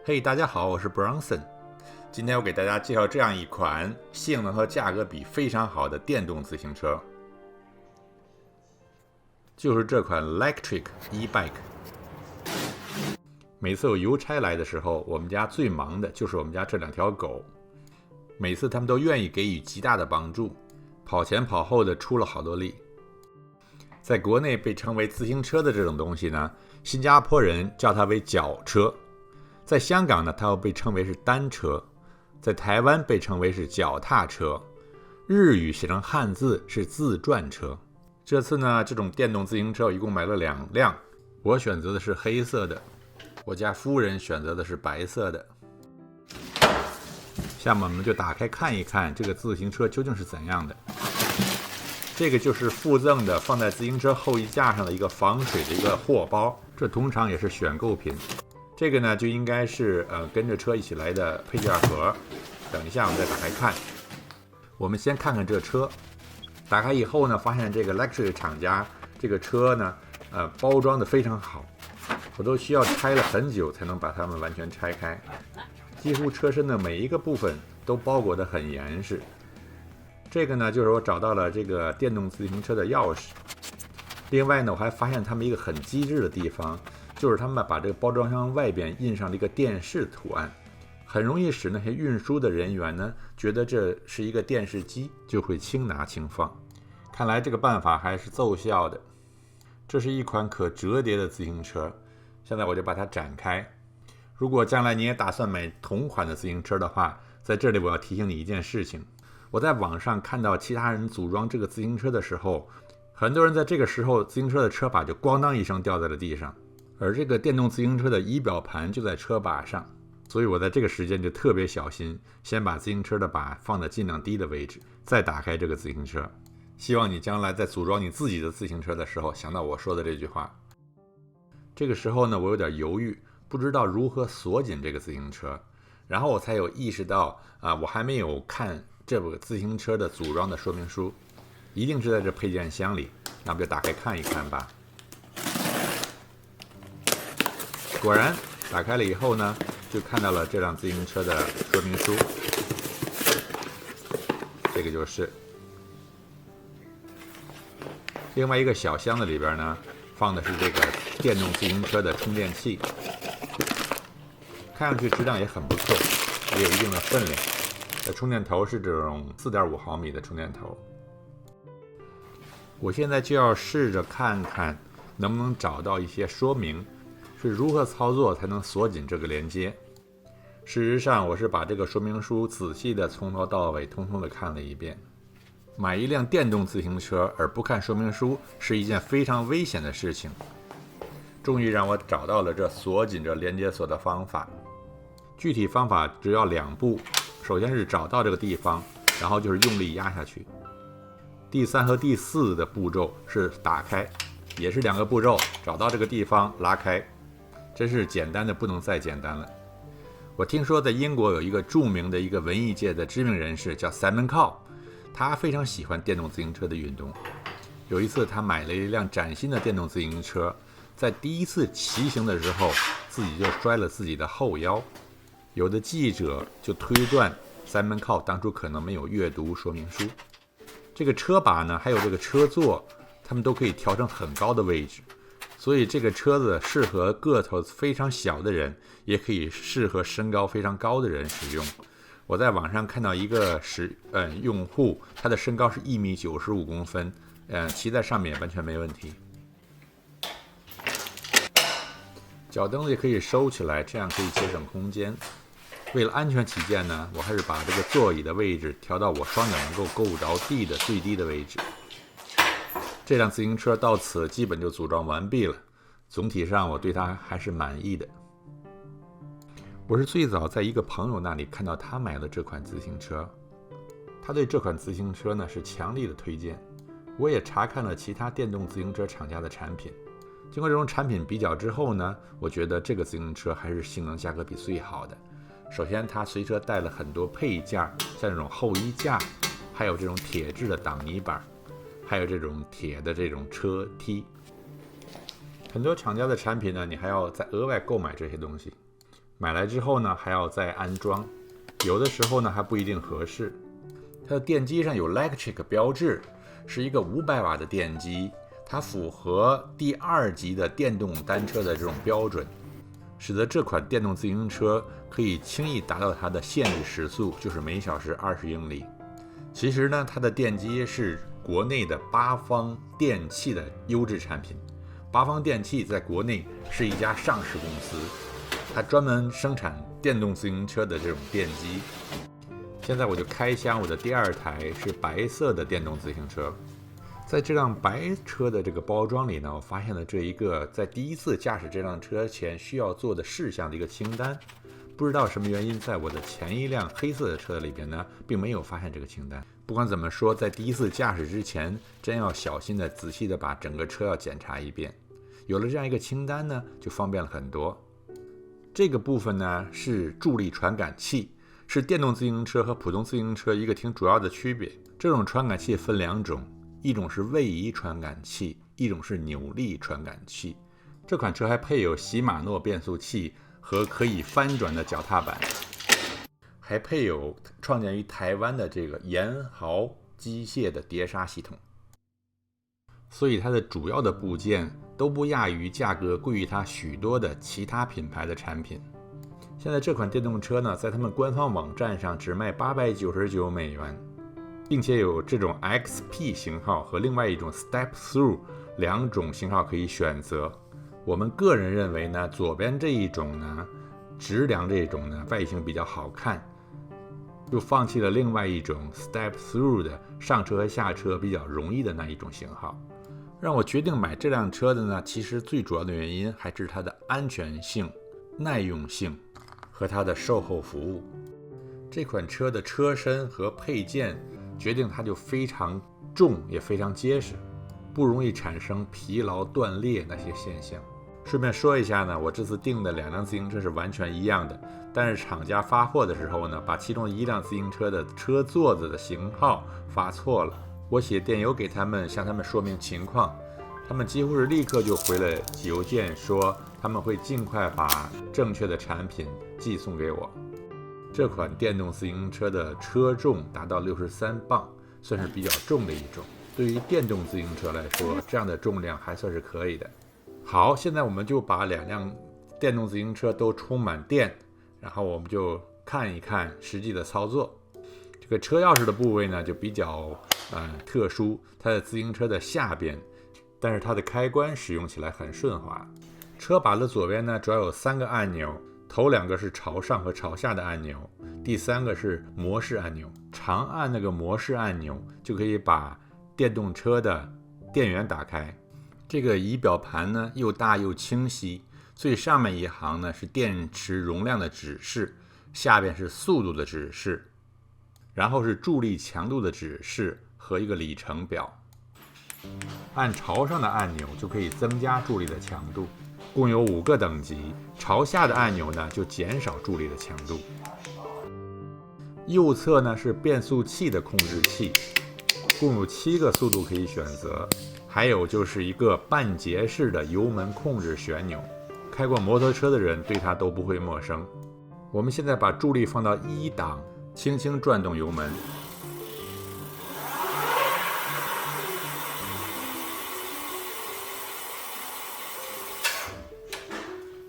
嘿，大家好，我是 Bronson。今天我给大家介绍这样一款性能和价格比非常好的电动自行车，就是这款 Lectric e-bike。每次有邮差来的时候，我们家最忙的就是我们家这两条狗，每次他们都愿意给予极大的帮助，跑前跑后的出了好多力。在国内被称为自行车的这种东西呢，新加坡人叫它为脚车。在香港呢，它又被称为是单车；在台湾被称为是脚踏车，日语写成汉字是自转车。这次呢，这种电动自行车我一共买了2辆，我选择的是黑色的，我家夫人选择的是白色的。下面我们就打开看一看这个自行车究竟是怎样的。这个就是附赠的放在自行车后衣架上的一个防水的一个货包，这通常也是选购品。这个呢就应该是跟着车一起来的配件盒。等一下我们再打开看。我们先看看这车，打开以后呢，发现这个 Lectric 厂家这个车呢包装的非常好，我都需要拆了很久才能把它们完全拆开。几乎车身的每一个部分都包裹得很严实。这个呢就是我找到了这个电动自行车的钥匙。另外呢，我还发现他们一个很机智的地方，就是他们把这个包装箱外边印上了一个电视图案，很容易使那些运输的人员呢觉得这是一个电视机，就会轻拿轻放。看来这个办法还是奏效的。这是一款可折叠的自行车，现在我就把它展开。如果将来你也打算买同款的自行车的话，在这里我要提醒你一件事情。我在网上看到其他人组装这个自行车的时候，很多人在这个时候自行车的车把就咣当一声掉在了地上，而这个电动自行车的仪表盘就在车把上，所以我在这个时间就特别小心，先把自行车的把放在尽量低的位置，再打开这个自行车。希望你将来在组装你自己的自行车的时候想到我说的这句话。这个时候呢，我有点犹豫，不知道如何锁紧这个自行车，然后我才有意识到我还没有看这部自行车的组装的说明书，一定是在这配件箱里，那我们就打开看一看吧。果然打开了以后呢，就看到了这辆自行车的说明书。这个就是另外一个小箱子里边呢，放的是这个电动自行车的充电器，看上去质量也很不错，也有一定的分量。充电头是这种 4.5 毫米的充电头。我现在就要试着看看能不能找到一些说明，是如何操作才能锁紧这个连接。事实上，我是把这个说明书仔细的从头到尾通通的看了一遍。买一辆电动自行车而不看说明书是一件非常危险的事情。终于让我找到了这锁紧这连接锁的方法。具体方法只要2步，首先是找到这个地方，然后就是用力压下去。第3和第4的步骤是打开，也是2个步骤，找到这个地方拉开。真是简单的不能再简单了。我听说在英国有一个著名的一个文艺界的知名人士叫 Simon Cowell， 他非常喜欢电动自行车的运动。有一次他买了一辆崭新的电动自行车，在第一次骑行的时候自己就摔了自己的后腰。有的记者就推断 Simon Cowell 当初可能没有阅读说明书。这个车把呢，还有这个车座，他们都可以调成很高的位置，所以这个车子适合个头非常小的人，也可以适合身高非常高的人使用。我在网上看到一个用户，他的身高是1.95米，骑在上面完全没问题。脚蹬子也可以收起来，这样可以节省空间。为了安全起见呢，我还是把这个座椅的位置调到我双脚能够够着地的最低的位置。这辆自行车到此基本就组装完毕了，总体上我对它还是满意的。我是最早在一个朋友那里看到他买了这款自行车，他对这款自行车呢是强力的推荐。我也查看了其他电动自行车厂家的产品，经过这种产品比较之后呢，我觉得这个自行车还是性能价格比最好的。首先它随车带了很多配件，像这种后衣架，还有这种铁质的挡泥板，还有这种铁的这种车梯。很多厂家的产品呢，你还要再额外购买这些东西。买来之后呢还要再安装，有的时候呢还不一定合适。它的电机上有 Electric 标志，是一个500瓦的电机，它符合第2级的电动单车的这种标准，使得这款电动自行车可以轻易达到它的限制时速，就是每小时20英里。其实呢，它的电机是国内的八方电器的优质产品。八方电器在国内是一家上市公司，它专门生产电动自行车的这种电机。现在我就开箱我的第2台是白色的电动自行车。在这辆白车的这个包装里呢，我发现了这一个在第一次驾驶这辆车前需要做的事项的一个清单。不知道什么原因，在我的前一辆黑色的车里边呢，并没有发现这个清单。不管怎么说，在第一次驾驶之前，真要小心的、仔细的把整个车要检查一遍。有了这样一个清单呢，就方便了很多。这个部分呢是助力传感器，是电动自行车和普通自行车一个挺主要的区别。这种传感器分2种，一种是位移传感器，一种是扭力传感器。这款车还配有禧玛诺变速器和可以翻转的脚踏板，还配有创建于台湾的这个延豪机械的碟刹系统。所以它的主要的部件都不亚于价格贵于它许多的其他品牌的产品。现在这款电动车呢，在他们官方网站上只卖899美元，并且有这种 XP 型号和另外一种 Step Through 2种型号可以选择。我们个人认为呢，左边这一种呢，直梁这种呢，外形比较好看，就放弃了另外一种 Step Through 的上车和下车比较容易的那一种型号。让我决定买这辆车的呢，其实最主要的原因还是它的安全性、耐用性和它的售后服务。这款车的车身和配件决定它就非常重，也非常结实，不容易产生疲劳断裂那些现象。顺便说一下呢，我这次订的2辆自行车是完全一样的，但是厂家发货的时候呢，把其中1辆自行车的车座子的型号发错了。我写电邮给他们，向他们说明情况，他们几乎是立刻就回了邮件，说他们会尽快把正确的产品寄送给我。这款电动自行车的车重达到63磅，算是比较重的一种。对于电动自行车来说，这样的重量还算是可以的。好，现在我们就把2辆电动自行车都充满电，然后我们就看一看实际的操作。这个车钥匙的部位呢，就比较特殊，它在自行车的下边，但是它的开关使用起来很顺滑。车把的左边呢，主要有3个按钮，头2个是朝上和朝下的按钮，第3个是模式按钮。长按那个模式按钮，就可以把电动车的电源打开。这个仪表盘呢，又大又清晰，最上面一行呢是电池容量的指示，下边是速度的指示，然后是助力强度的指示和一个里程表。按朝上的按钮就可以增加助力的强度，共有5个等级。朝下的按钮呢，就减少助力的强度。右侧呢是变速器的控制器，共有7个速度可以选择。还有就是一个半截式的油门控制旋钮，开过摩托车的人对它都不会陌生。我们现在把助力放到1档，轻轻转动油门，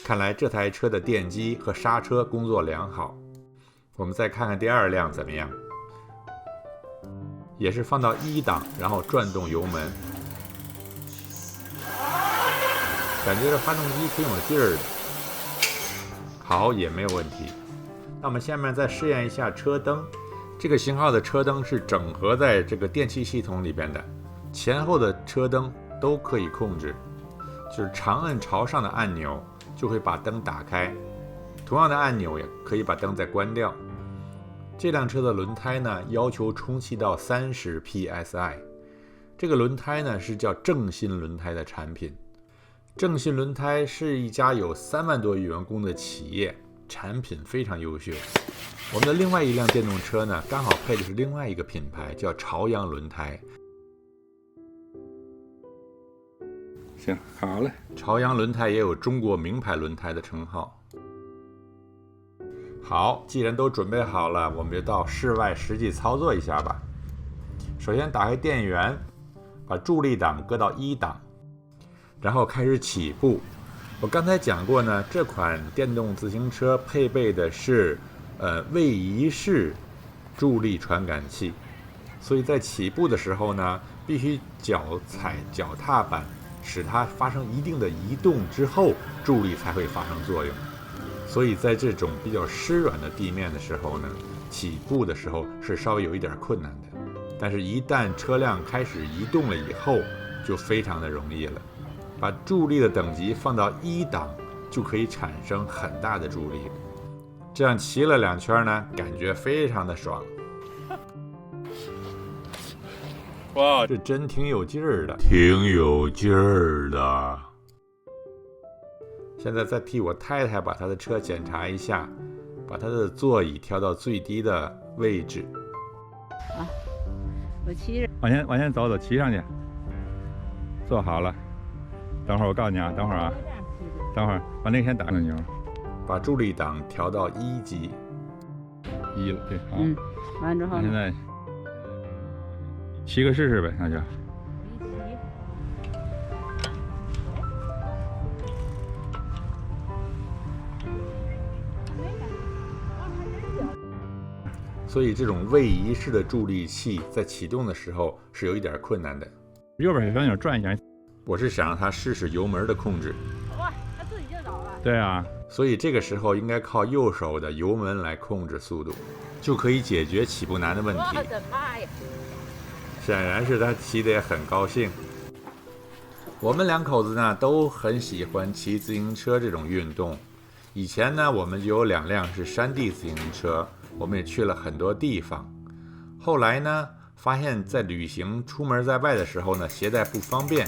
看来这台车的电机和刹车工作良好。我们再看看第2辆怎么样，也是放到1档，然后转动油门，感觉这发动机挺有劲儿的。好，也没有问题。那我们下面再试验一下车灯。这个型号的车灯是整合在这个电气系统里边的，前后的车灯都可以控制，就是长按朝上的按钮就会把灯打开，同样的按钮也可以把灯再关掉。这辆车的轮胎呢，要求充气到30 psi。这个轮胎呢是叫正新轮胎的产品。正新轮胎是一家有3万多员工的企业，产品非常优秀。我们的另外一辆电动车呢，刚好配的是另外一个品牌，叫朝阳轮胎。行，好嘞。朝阳轮胎也有中国名牌轮胎的称号。好，既然都准备好了，我们就到室外实际操作一下吧。首先打开电源，把助力档搁到1档，然后开始起步。我刚才讲过呢，这款电动自行车配备的是位移式助力传感器，所以在起步的时候呢，必须脚踩脚踏板，使它发生一定的移动之后，助力才会发生作用。所以在这种比较湿软的地面的时候呢，起步的时候是稍微有一点困难的，但是一旦车辆开始移动了以后，就非常的容易了。把助力的等级放到1档，就可以产生很大的助力。这样骑了2圈呢，感觉非常的爽。哇，这真挺有劲儿的，挺有劲儿的。现在再替我太太把她的车检查一下，把她的座椅调到最低的位置。啊，我骑着，往前走，骑上去，坐好了。等会儿我告诉你啊，等会儿啊，等会儿把那个先打上去，把助力档调到1级，1了，对，好。完之后，现在骑个试试呗，那就。所以这种位移式的助力器在启动的时候是有一点困难的。右边小方向转一下。我是想让它试试油门的控制。哇，它自己就走了。对啊，所以这个时候应该靠右手的油门来控制速度，就可以解决起步难的问题。我的妈呀！显然是他骑得也很高兴。我们2口子呢都很喜欢骑自行车这种运动。以前呢我们就有2辆是山地自行车，我们也去了很多地方。后来呢发现在旅行出门在外的时候呢携带不方便，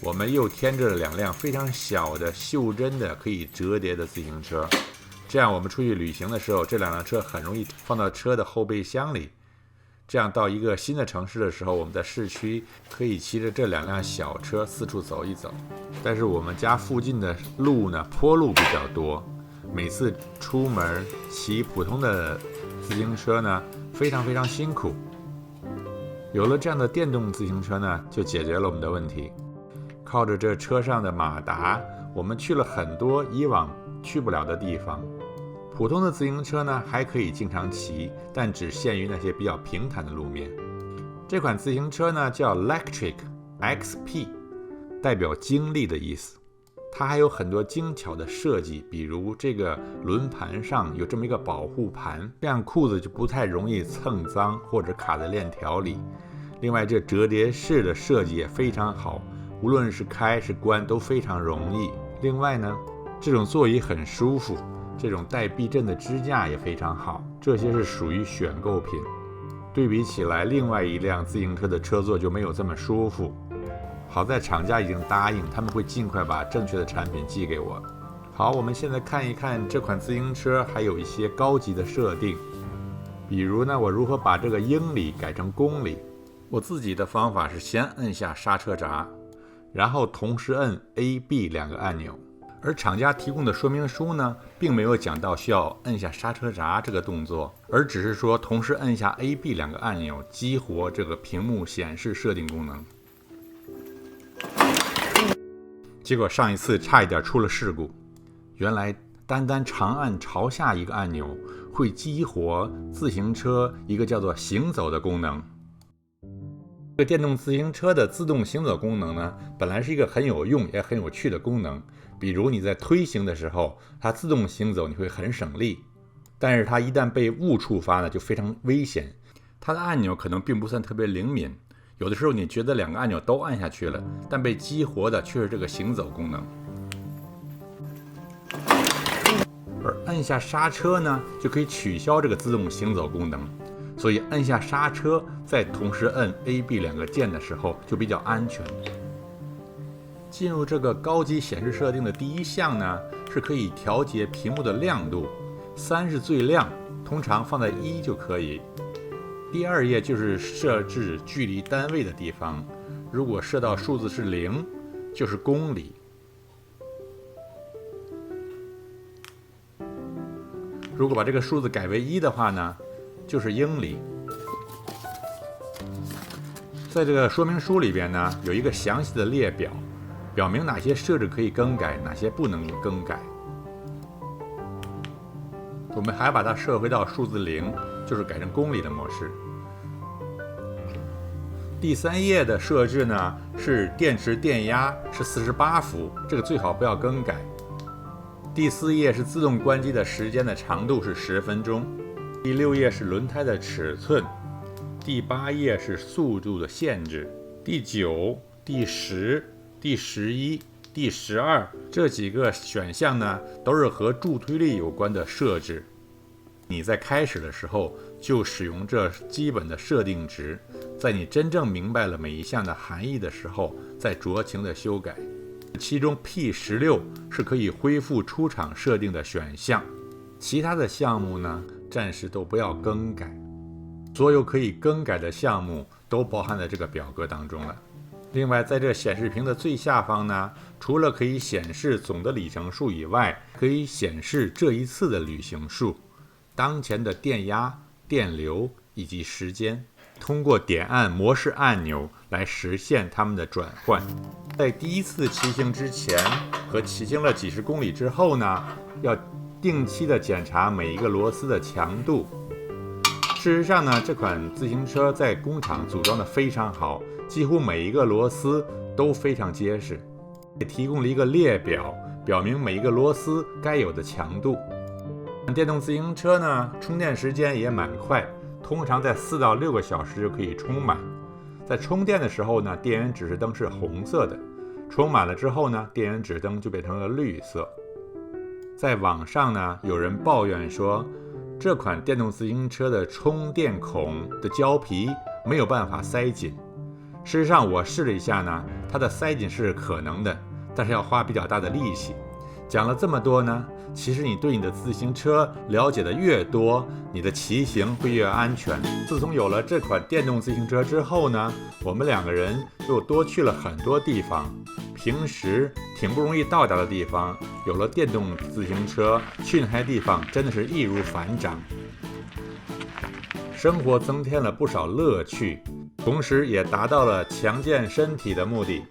我们又添置了2辆非常小的袖珍的可以折叠的自行车，这样我们出去旅行的时候，这2辆车很容易放到车的后备箱里。这样到一个新的城市的时候，我们在市区可以骑着这2辆小车四处走一走。但是我们家附近的路呢，坡路比较多，每次出门骑普通的自行车呢，非常辛苦。有了这样的电动自行车呢，就解决了我们的问题。靠着这车上的马达，我们去了很多以往去不了的地方。普通的自行车呢，还可以经常骑，但只限于那些比较平坦的路面。这款自行车呢叫 Lectric XP， 代表精力的意思。它还有很多精巧的设计，比如这个轮盘上有这么一个保护盘，这样裤子就不太容易蹭脏或者卡在链条里。另外，这折叠式的设计也非常好，无论是开是关都非常容易。另外呢，这种座椅很舒服，这种带避震的支架也非常好，这些是属于选购品。对比起来，另外一辆自行车的车座就没有这么舒服。好在厂家已经答应，他们会尽快把正确的产品寄给我。好，我们现在看一看这款自行车还有一些高级的设定，比如呢，我如何把这个英里改成公里。我自己的方法是先按下刹车闸，然后同时摁 A、B 2个按钮。而厂家提供的说明书呢，并没有讲到需要按下刹车闸这个动作，而只是说同时按下 A、B 2个按钮，激活这个屏幕显示设定功能。结果上一次差一点出了事故，原来单长按朝下一个按钮会激活自行车一个叫做行走的功能。这个电动自行车的自动行走功能呢，本来是一个很有用也很有趣的功能。比如你在推行的时候，它自动行走，你会很省力。但是它一旦被误触发呢，就非常危险。它的按钮可能并不算特别灵敏，有的时候你觉得2个按钮都按下去了，但被激活的却是这个行走功能。而按下刹车呢，就可以取消这个自动行走功能。所以按下刹车，再同时摁 A、B 2个键的时候，就比较安全。进入这个高级显示设定的第1项呢，是可以调节屏幕的亮度，3是最亮，通常放在1就可以。第2页就是设置距离单位的地方，如果设到数字是0，就是公里。如果把这个数字改为1的话呢，就是英里。在这个说明书里边呢，有一个详细的列表，表明哪些设置可以更改，哪些不能更改。我们还把它设回到数字0，就是改成公里的模式。第3页的设置呢，是电池电压是48伏，这个最好不要更改。第4页是自动关机的时间的长度是10分钟。第6页是轮胎的尺寸。第8页是速度的限制。第9、第10、第11、第12这几个选项呢，都是和助推力有关的设置。你在开始的时候就使用这基本的设定值，在你真正明白了每一项的含义的时候，再酌情的修改。其中 P16 是可以恢复出厂设定的选项，其他的项目呢，暂时都不要更改。所有可以更改的项目都包含在这个表格当中了。另外，在这显示屏的最下方呢，除了可以显示总的里程数以外，可以显示这一次的旅行数、当前的电压、电流以及时间。通过点按模式按钮来实现它们的转换。在第一次骑行之前和骑行了几十公里之后呢，要定期的检查每一个螺丝的强度。事实上呢，这款自行车在工厂组装的非常好，几乎每一个螺丝都非常结实，也提供了一个列表，表明每一个螺丝该有的强度。电动自行车呢，充电时间也蛮快，通常在4到6个小时就可以充满。在充电的时候呢，电源指示灯是红色的，充满了之后呢，电源指示灯就变成了绿色。在网上呢，有人抱怨说，这款电动自行车的充电孔的胶皮没有办法塞紧。事实上，我试了一下呢，它的塞紧是可能的，但是要花比较大的力气。讲了这么多呢，其实你对你的自行车了解的越多，你的骑行会越安全。自从有了这款电动自行车之后呢，我们2个人又多去了很多地方，平时挺不容易到达的地方，有了电动自行车，去那些地方真的是易如反掌。生活增添了不少乐趣，同时也达到了强健身体的目的。